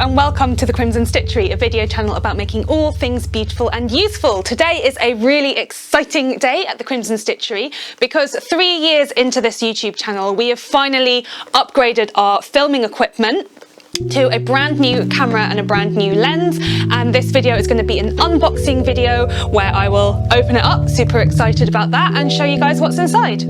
and welcome to the Crimson Stitchery, a video channel about making all things beautiful and useful. Today is a really exciting day at the Crimson Stitchery because 3 years into this YouTube channel, we have finally upgraded our filming equipment to a brand new camera and a brand new lens, and this video is going to be an unboxing video where I will open it up, super excited about that, and show you guys what's inside.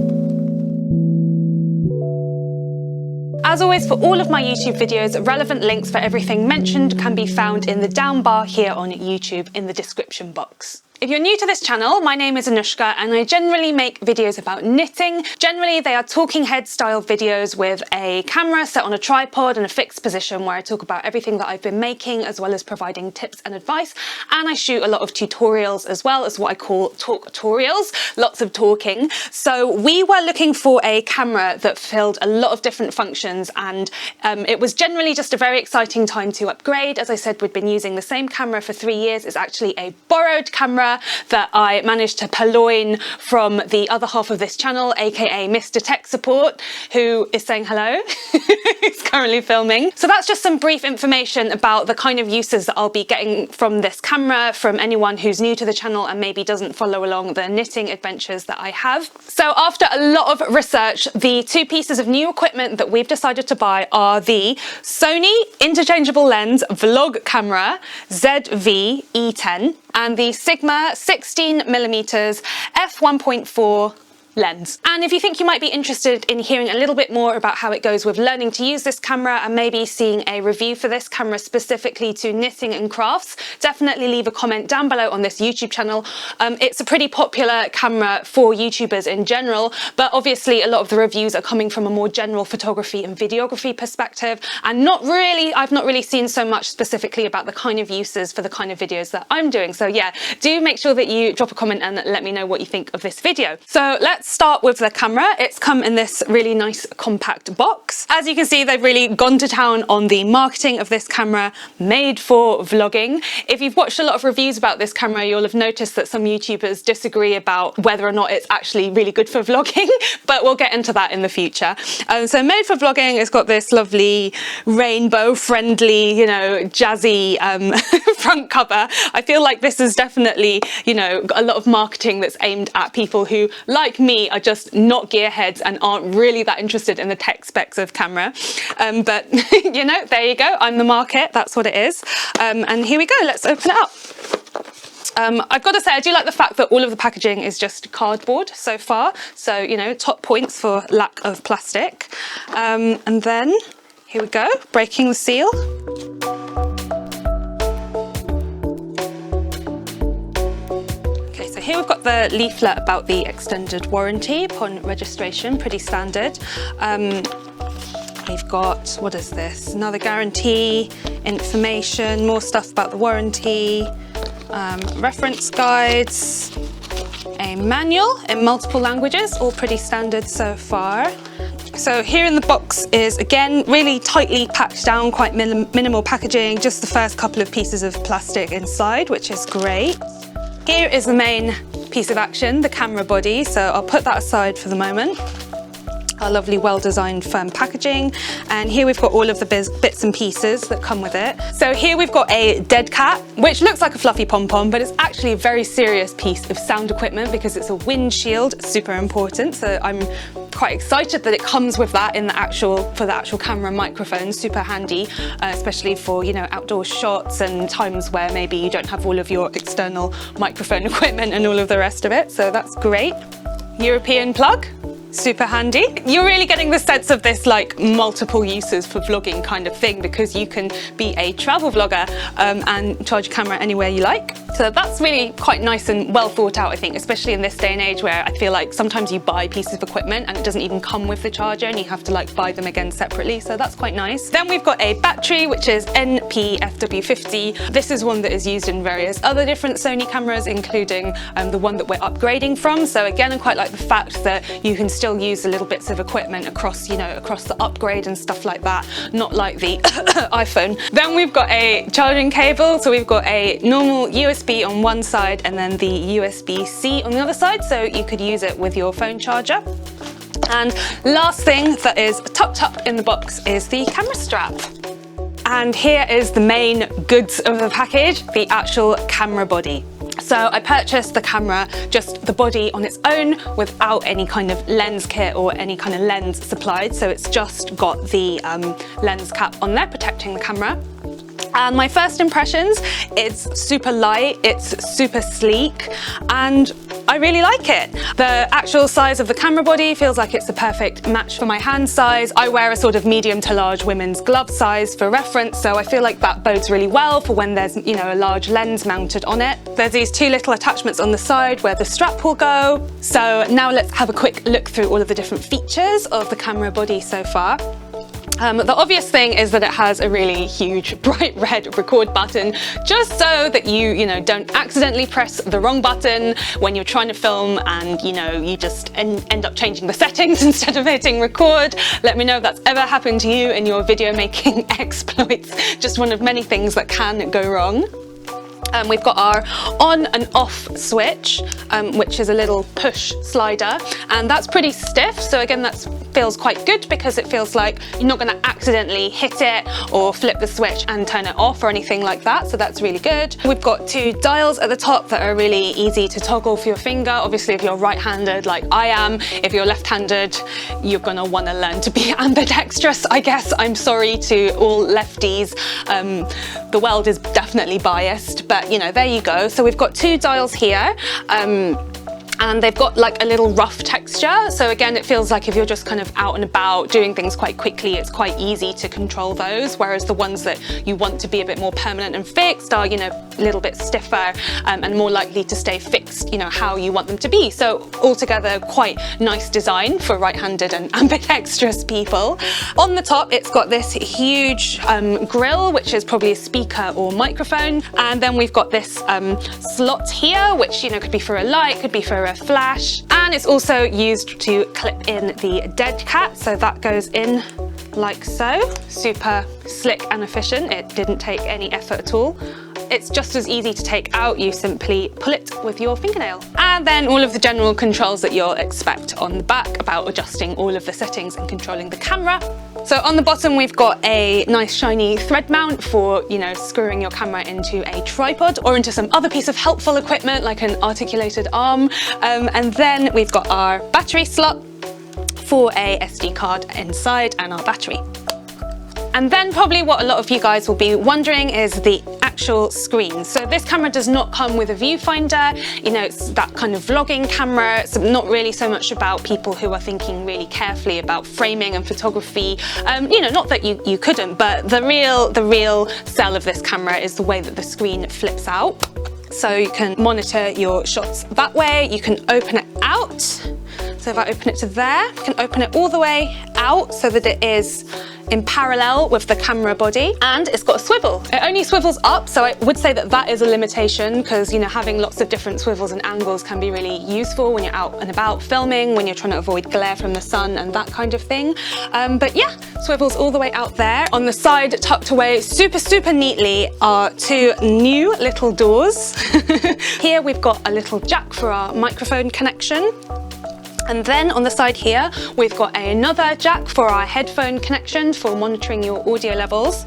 As always, for all of my YouTube videos, relevant links for everything mentioned can be found in the down bar here on YouTube in the description box. If you're new to this channel, my name is Anushka and I generally make videos about knitting. Generally, they are talking head style videos with a camera set on a tripod in a fixed position where I talk about everything that I've been making as well as providing tips and advice. And I shoot a lot of tutorials as well as what I call talk-tutorials, lots of talking. So we were looking for a camera that filled a lot of different functions, and it was generally just a very exciting time to upgrade. As I said, we'd been using the same camera for 3 years. It's actually a borrowed camera that I managed to purloin from the other half of this channel, aka Mr. Tech Support, who is saying hello. He's currently filming. So that's just some brief information about the kind of uses that I'll be getting from this camera from anyone who's new to the channel and maybe doesn't follow along the knitting adventures that I have. So after a lot of research, the two pieces of new equipment that we've decided to buy are the SONY interchangeable lens vlog camera ZV E10 and the Sigma 16mm f1.4 lens. And if you think you might be interested in hearing a little bit more about how it goes with learning to use this camera and maybe seeing a review for this camera specifically to knitting and crafts, definitely leave a comment down below on this YouTube channel. It's a pretty popular camera for YouTubers in general, but obviously a lot of the reviews are coming from a more general photography and videography perspective, and I've not really seen so much specifically about the kind of uses for the kind of videos that I'm doing. So yeah, do make sure that you drop a comment and let me know what you think of this video. So let's start with the camera. It's come in this really nice compact box. As you can see, they've really gone to town on the marketing of this camera, made for vlogging. If you've watched a lot of reviews about this camera, you'll have noticed that some YouTubers disagree about whether or not it's actually really good for vlogging, but we'll get into that in the future. So made for vlogging, it's got this lovely rainbow friendly, you know, jazzy front cover. I feel like this is definitely, you know, a lot of marketing that's aimed at people who, like me, are just not gearheads and aren't really that interested in the tech specs of camera. But you know, there you go. I'm the market. That's what it is. And here we go. Let's open it up. I've got to say, I do like the fact that all of the packaging is just cardboard so far. So, you know, top points for lack of plastic. And then here we go, breaking the seal. Here we've got the leaflet about the extended warranty upon registration, pretty standard. We've got, what is this? Another guarantee, information, more stuff about the warranty, reference guides, a manual in multiple languages, all pretty standard so far. So here in the box is, again, really tightly packed down, quite minimal packaging, just the first couple of pieces of plastic inside, which is great. Here is the main piece of action, the camera body, so I'll put that aside for the moment. Our lovely well-designed firm packaging, and here we've got all of the bits and pieces that come with it. So here we've got a dead cat, which looks like a fluffy pom-pom, but it's actually a very serious piece of sound equipment because it's a windshield, super important. So I'm quite excited that it comes with that in for the actual camera microphone, super handy, especially for, you know, outdoor shots and times where maybe you don't have all of your external microphone equipment and all of the rest of it. So that's great. European plug. Super handy. You're really getting the sense of this like multiple uses for vlogging kind of thing, because you can be a travel vlogger and charge your camera anywhere you like. So that's really quite nice and well thought out, I think, especially in this day and age where I feel like sometimes you buy pieces of equipment and it doesn't even come with the charger and you have to like buy them again separately. So that's quite nice. Then we've got a battery, which is NP-FW50. This is one that is used in various other different Sony cameras, including the one that we're upgrading from. So again, I quite like the fact that you can still use the little bits of equipment across, you know, across the upgrade and stuff like that, not like the iPhone. Then we've got a charging cable. So we've got a normal USB on one side and then the USB-C on the other side, so you could use it with your phone charger. And last thing that is tucked up in the box is the camera strap. And here is the main goods of the package, the actual camera body. So I purchased the camera, just the body on its own, without any kind of lens kit or any kind of lens supplied. So it's just got the lens cap on there protecting the camera. And my first impressions, it's super light, it's super sleek, and I really like it. The actual size of the camera body feels like it's a perfect match for my hand size. I wear a sort of medium to large women's glove size for reference, so I feel like that bodes really well for when there's, you know, a large lens mounted on it. There's these two little attachments on the side where the strap will go. So now let's have a quick look through all of the different features of the camera body so far. The obvious thing is that it has a really huge bright red record button, just so that you don't accidentally press the wrong button when you're trying to film and you just end up changing the settings instead of hitting record. Let me know if that's ever happened to you in your video making exploits. Just one of many things that can go wrong. We've got our on and off switch, which is a little push slider, and that's pretty stiff. So again, that feels quite good because it feels like you're not going to accidentally hit it or flip the switch and turn it off or anything like that. So that's really good. We've got two dials at the top that are really easy to toggle for your finger. Obviously, if you're right-handed like I am, if you're left-handed, you're going to want to learn to be ambidextrous, I guess. I'm sorry to all lefties. The world is definitely biased, but there you go. So we've got two dials here, and they've got like a little rough texture. So again, it feels like if you're just kind of out and about doing things quite quickly, it's quite easy to control those. Whereas the ones that you want to be a bit more permanent and fixed are, a little bit stiffer and more likely to stay fixed, how you want them to be. So altogether, quite nice design for right-handed and ambidextrous people. On the top, it's got this huge grill, which is probably a speaker or microphone. And then we've got this slot here, which, could be for a light, could be for a flash, and it's also used to clip in the dead cat, so that goes in like so. Super slick and efficient. It didn't take any effort at all. It's just as easy to take out. You simply pull it with your fingernail. And then all of the general controls that you'll expect on the back about adjusting all of the settings and controlling the camera. So on the bottom, we've got a nice shiny thread mount for, screwing your camera into a tripod or into some other piece of helpful equipment like an articulated arm. And then we've got our battery slot for a SD card inside and our battery. And then probably what a lot of you guys will be wondering is the actual screen. So this camera does not come with a viewfinder. It's that kind of vlogging camera. It's not really so much about people who are thinking really carefully about framing and photography. Not that you couldn't, but the real sell of this camera is the way that the screen flips out. So you can monitor your shots that way. You can open it out. So if I open it to there, you can open it all the way out so that it is in parallel with the camera body, and it's got a swivel. It only swivels up, so I would say that is a limitation because having lots of different swivels and angles can be really useful when you're out and about filming, when you're trying to avoid glare from the sun and that kind of thing. But yeah, swivels all the way out there. On the side, tucked away super neatly, are two new little doors. Here we've got a little jack for our microphone connection. And then on the side here, we've got another jack for our headphone connection for monitoring your audio levels.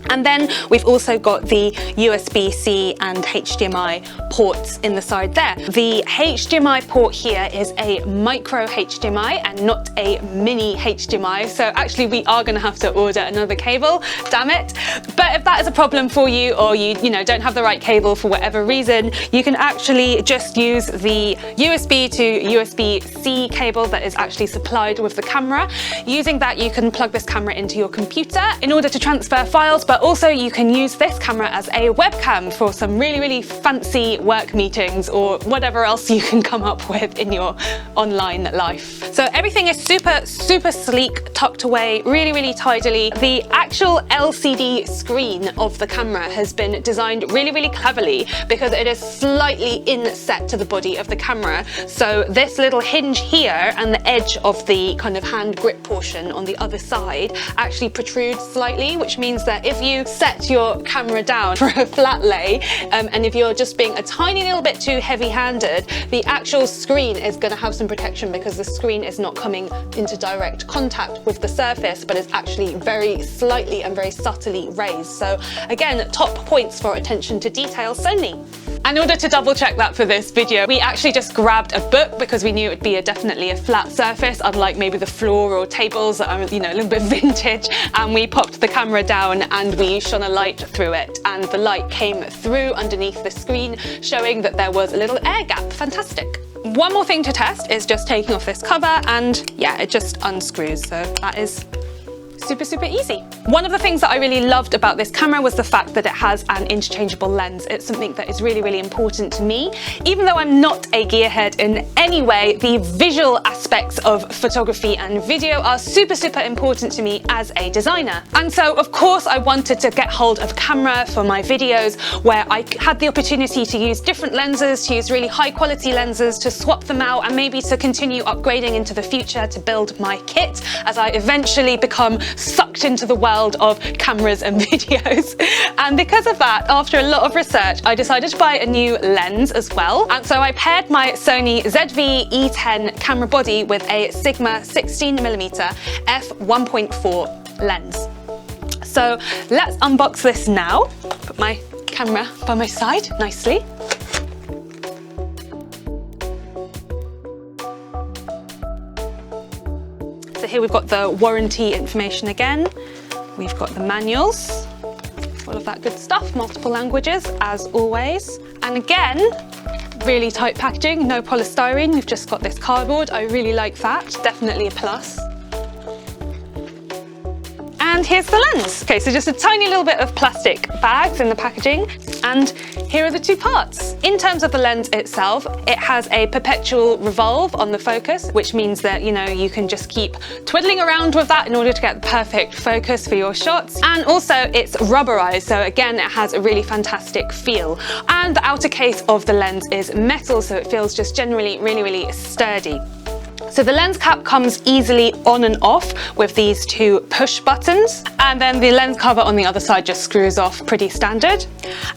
And then we've also got the USB-C and HDMI ports in the side there. The HDMI port here is a micro HDMI and not a mini HDMI. So actually we are gonna have to order another cable, damn it. But if that is a problem for you, or you don't have the right cable for whatever reason, you can actually just use the USB to USB-C cable that is actually supplied with the camera. Using that, you can plug this camera into your computer in order to transfer files, but also you can use this camera as a webcam for some really fancy work meetings or whatever else you can come up with in your online life. So everything is super sleek, tucked away really tidily. The actual LCD screen of the camera has been designed really cleverly because it is slightly inset to the body of the camera. So this little hinge here and the edge of the kind of hand grip portion on the other side actually protrudes slightly, which means that if you set your camera down for a flat lay, and if you're just being a tiny little bit too heavy-handed, the actual screen is going to have some protection because the screen is not coming into direct contact with the surface, but is actually very slightly and very subtly raised. So again, top points for attention to detail, Sony. In order to double check that for this video, we actually just grabbed a book because we knew it would be definitely a flat surface, unlike maybe the floor or tables that are, you know, a little bit vintage. And we popped the camera down and we shone a light through it, and the light came through underneath the screen, showing that there was a little air gap. Fantastic. One more thing to test is just taking off this cover, and yeah, it just unscrews. So that is super easy. One of the things that I really loved about this camera was the fact that it has an interchangeable lens. It's something that is really important to me. Even though I'm not a gearhead in any way, the visual aspects of photography and video are super important to me as a designer. And so of course I wanted to get hold of a camera for my videos where I had the opportunity to use different lenses, to use really high quality lenses, to swap them out, and maybe to continue upgrading into the future to build my kit as I eventually become sucked into the world of cameras and videos. And because of that, after a lot of research, I decided to buy a new lens as well. And so I paired my Sony ZV E10 camera body with a Sigma 16mm f1.4 lens. So let's unbox this now. Put my camera by my side nicely. So here we've got the warranty information again. We've got the manuals, all of that good stuff, multiple languages as always. And again, really tight packaging, no polystyrene. We've just got this cardboard. I really like that, definitely a plus. And here's the lens. Okay, so just a tiny little bit of plastic bags in the packaging. And here are the two parts. In terms of the lens itself, it has a perpetual revolve on the focus, which means that, you know, you can just keep twiddling around with that in order to get the perfect focus for your shots. And also it's rubberized, so again, it has a really fantastic feel. And the outer case of the lens is metal, so it feels just generally really sturdy. So the lens cap comes easily on and off with these two push buttons, and then the lens cover on the other side just screws off, pretty standard.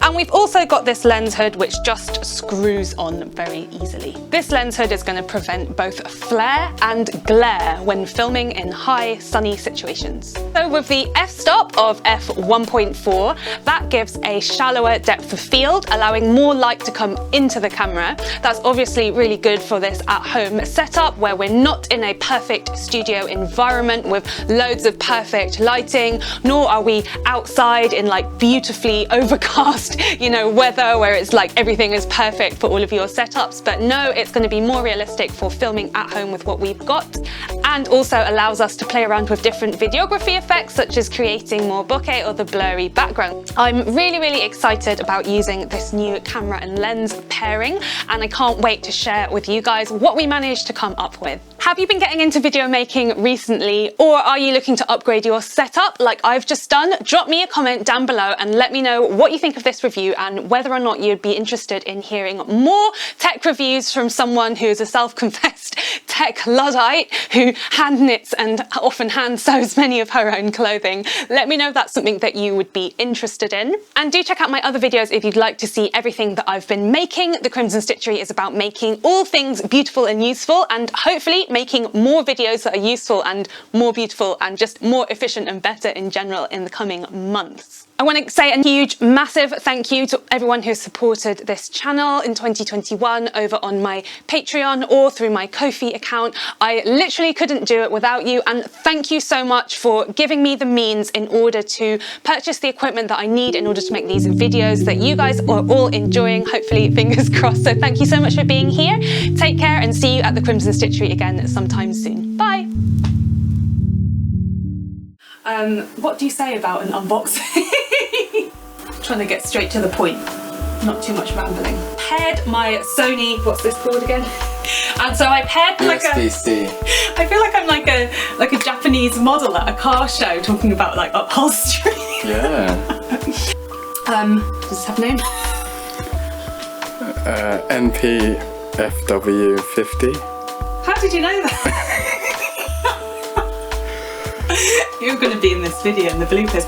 And we've also got this lens hood which just screws on very easily. This lens hood is going to prevent both flare and glare when filming in high sunny situations. So with the f-stop of f1.4, that gives a shallower depth of field, allowing more light to come into the camera. That's obviously really good for this at-home setup where we're not in a perfect studio environment with loads of perfect lighting, nor are we outside in like beautifully overcast, you know, weather where it's like everything is perfect for all of your setups. But no, it's going to be more realistic for filming at home with what we've got, and also allows us to play around with different videography effects such as creating more bokeh or the blurry background. I'm really excited about using this new camera and lens pairing, and I can't wait to share with you guys what we managed to come up with. Have you been getting into video making recently, or are you looking to upgrade your setup like I've just done? Drop me a comment down below and let me know what you think of this review and whether or not you'd be interested in hearing more tech reviews from someone who's a self-confessed tech luddite who hand knits and often hand sews many of her own clothing. Let me know if that's something that you would be interested in. And do check out my other videos if you'd like to see everything that I've been making. The Crimson Stitchery is about making all things beautiful and useful, and hopefully making more videos that are useful and more beautiful and just more efficient and better in general in the coming months. I want to say a huge, massive thank you to everyone who supported this channel in 2021 over on my Patreon or through my Ko-fi account. I literally couldn't do it without you, and thank you so much for giving me the means in order to purchase the equipment that I need in order to make these videos that you guys are all enjoying, hopefully, fingers crossed. So thank you so much for being here. Take care and see you at the Crimson Stitchery again sometime soon. Bye! What do you say about an unboxing? Trying to get straight to the point, not too much rambling. Paired my Sony, what's this called again? And so I paired like USB-C. I feel like I'm like a Japanese model at a car show talking about like upholstery. Yeah. Does this have a name? NPFW50. How did you know that? You're going to be in this video in the bloopers.